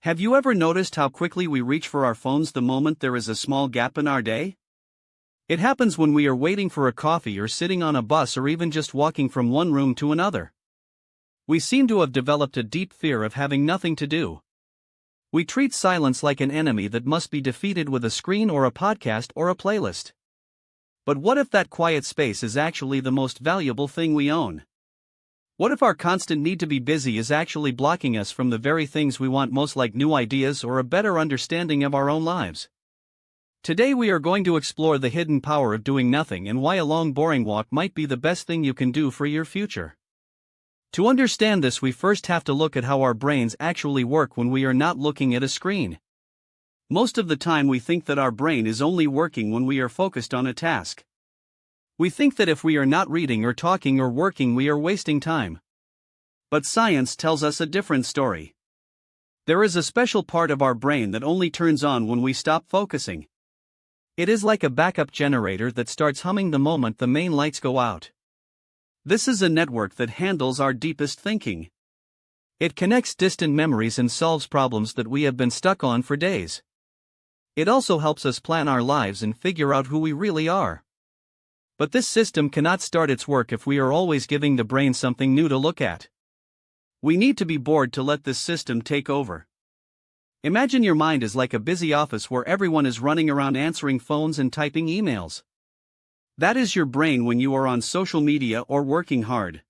Have you ever noticed how quickly we reach for our phones the moment there is a small gap in our day? It happens when we are waiting for a coffee or sitting on a bus or even just walking from one room to another. We seem to have developed a deep fear of having nothing to do. We treat silence like an enemy that must be defeated with a screen or a podcast or a playlist. But what if that quiet space is actually the most valuable thing we own? What if our constant need to be busy is actually blocking us from the very things we want most, like new ideas or a better understanding of our own lives? Today we are going to explore the hidden power of doing nothing and why a long boring walk might be the best thing you can do for your future. To understand this, we first have to look at how our brains actually work when we are not looking at a screen. Most of the time we think that our brain is only working when we are focused on a task. We think that if we are not reading or talking or working, we are wasting time. But science tells us a different story. There is a special part of our brain that only turns on when we stop focusing. It is like a backup generator that starts humming the moment the main lights go out. This is a network that handles our deepest thinking. It connects distant memories and solves problems that we have been stuck on for days. It also helps us plan our lives and figure out who we really are. But this system cannot start its work if we are always giving the brain something new to look at. We need to be bored to let this system take over. Imagine your mind is like a busy office where everyone is running around answering phones and typing emails. That is your brain when you are on social media or working hard.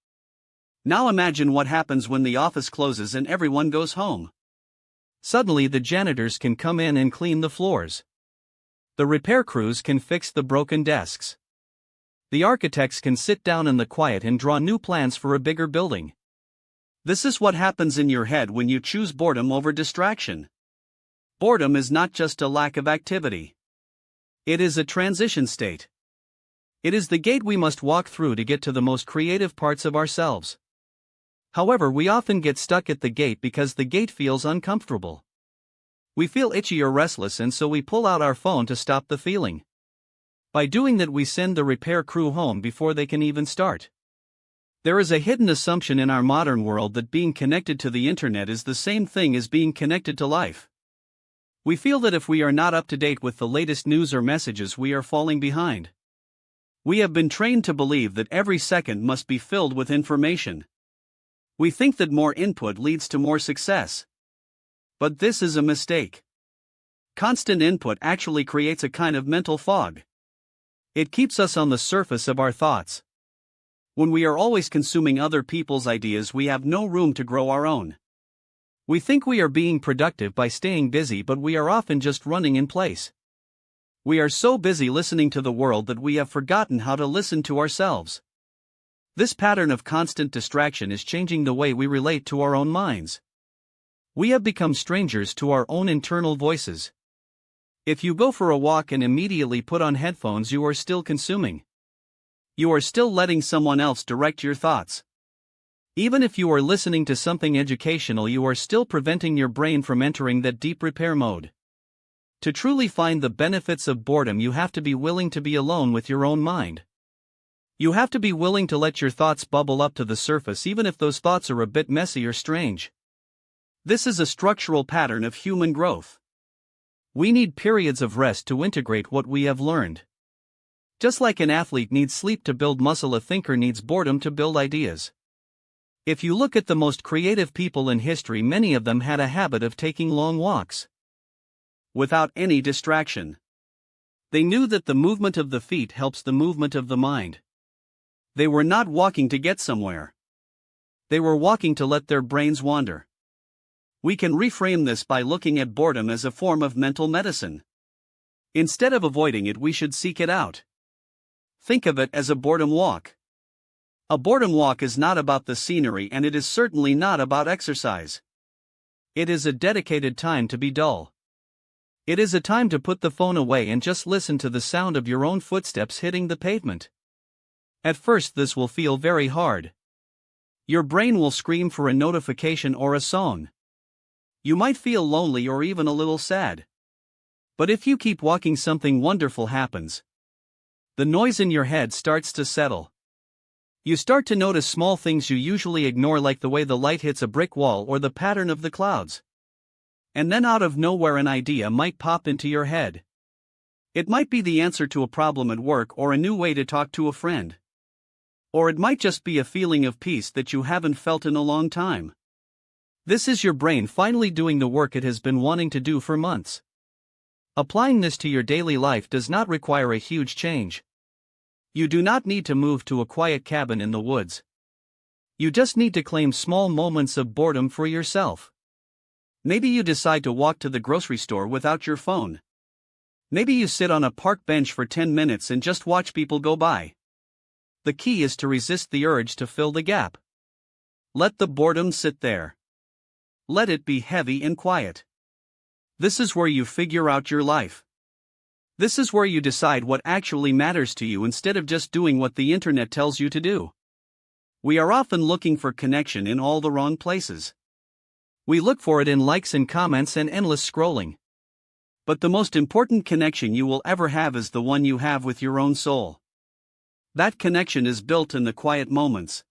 Now imagine what happens when the office closes and everyone goes home. Suddenly the janitors can come in and clean the floors. The repair crews can fix the broken desks. The architects can sit down in the quiet and draw new plans for a bigger building. This is what happens in your head when you choose boredom over distraction. Boredom is not just a lack of activity. It is a transition state. It is the gate we must walk through to get to the most creative parts of ourselves. However, we often get stuck at the gate because the gate feels uncomfortable. We feel itchy or restless, and so we pull out our phone to stop the feeling. By doing that, we send the repair crew home before they can even start. There is a hidden assumption in our modern world that being connected to the internet is the same thing as being connected to life. We feel that if we are not up to date with the latest news or messages, we are falling behind. We have been trained to believe that every second must be filled with information. We think that more input leads to more success. But this is a mistake. Constant input actually creates a kind of mental fog. It keeps us on the surface of our thoughts. When we are always consuming other people's ideas, we have no room to grow our own. We think we are being productive by staying busy, but we are often just running in place. We are so busy listening to the world that we have forgotten how to listen to ourselves. This pattern of constant distraction is changing the way we relate to our own minds. We have become strangers to our own internal voices. If you go for a walk and immediately put on headphones, you are still consuming. You are still letting someone else direct your thoughts. Even if you are listening to something educational, you are still preventing your brain from entering that deep repair mode. To truly find the benefits of boredom, you have to be willing to be alone with your own mind. You have to be willing to let your thoughts bubble up to the surface, even if those thoughts are a bit messy or strange. This is a structural pattern of human growth. We need periods of rest to integrate what we have learned. Just like an athlete needs sleep to build muscle, a thinker needs boredom to build ideas. If you look at the most creative people in history, many of them had a habit of taking long walks. Without any distraction. They knew that the movement of the feet helps the movement of the mind. They were not walking to get somewhere. They were walking to let their brains wander. We can reframe this by looking at boredom as a form of mental medicine. Instead of avoiding it, we should seek it out. Think of it as a boredom walk. A boredom walk is not about the scenery, and it is certainly not about exercise. It is a dedicated time to be dull. It is a time to put the phone away and just listen to the sound of your own footsteps hitting the pavement. At first, this will feel very hard. Your brain will scream for a notification or a song. You might feel lonely or even a little sad. But if you keep walking, something wonderful happens. The noise in your head starts to settle. You start to notice small things you usually ignore, like the way the light hits a brick wall or the pattern of the clouds. And then out of nowhere an idea might pop into your head. It might be the answer to a problem at work or a new way to talk to a friend. Or it might just be a feeling of peace that you haven't felt in a long time. This is your brain finally doing the work it has been wanting to do for months. Applying this to your daily life does not require a huge change. You do not need to move to a quiet cabin in the woods. You just need to claim small moments of boredom for yourself. Maybe you decide to walk to the grocery store without your phone. Maybe you sit on a park bench for 10 minutes and just watch people go by. The key is to resist the urge to fill the gap. Let the boredom sit there. Let it be heavy and quiet. This is where you figure out your life. This is where you decide what actually matters to you instead of just doing what the internet tells you to do. We are often looking for connection in all the wrong places. We look for it in likes and comments and endless scrolling. But the most important connection you will ever have is the one you have with your own soul. That connection is built in the quiet moments.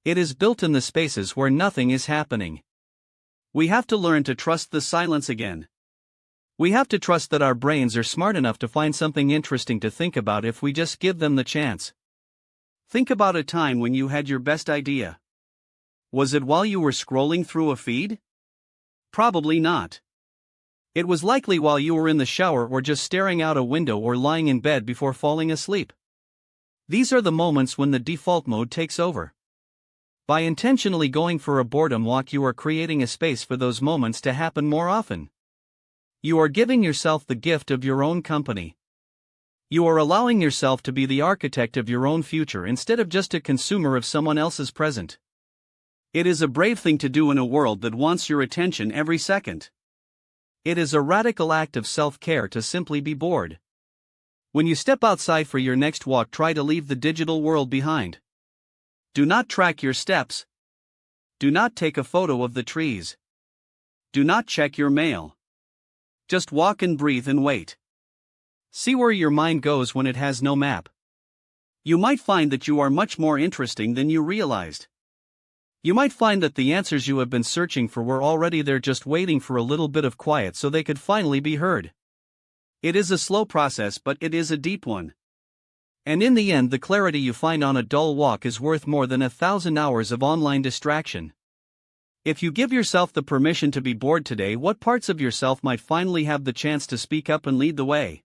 It is built in the spaces where nothing is happening. We have to learn to trust the silence again. We have to trust that our brains are smart enough to find something interesting to think about if we just give them the chance. Think about a time when you had your best idea. Was it while you were scrolling through a feed? Probably not. It was likely while you were in the shower or just staring out a window or lying in bed before falling asleep. These are the moments when the default mode takes over. By intentionally going for a boredom walk, you are creating a space for those moments to happen more often. You are giving yourself the gift of your own company. You are allowing yourself to be the architect of your own future instead of just a consumer of someone else's present. It is a brave thing to do in a world that wants your attention every second. It is a radical act of self-care to simply be bored. When you step outside for your next walk, try to leave the digital world behind. Do not track your steps. Do not take a photo of the trees. Do not check your mail. Just walk and breathe and wait. See where your mind goes when it has no map. You might find that you are much more interesting than you realized. You might find that the answers you have been searching for were already there, just waiting for a little bit of quiet so they could finally be heard. It is a slow process, but it is a deep one. And in the end, the clarity you find on a dull walk is worth more than 1,000 hours of online distraction. If you give yourself the permission to be bored today, what parts of yourself might finally have the chance to speak up and lead the way?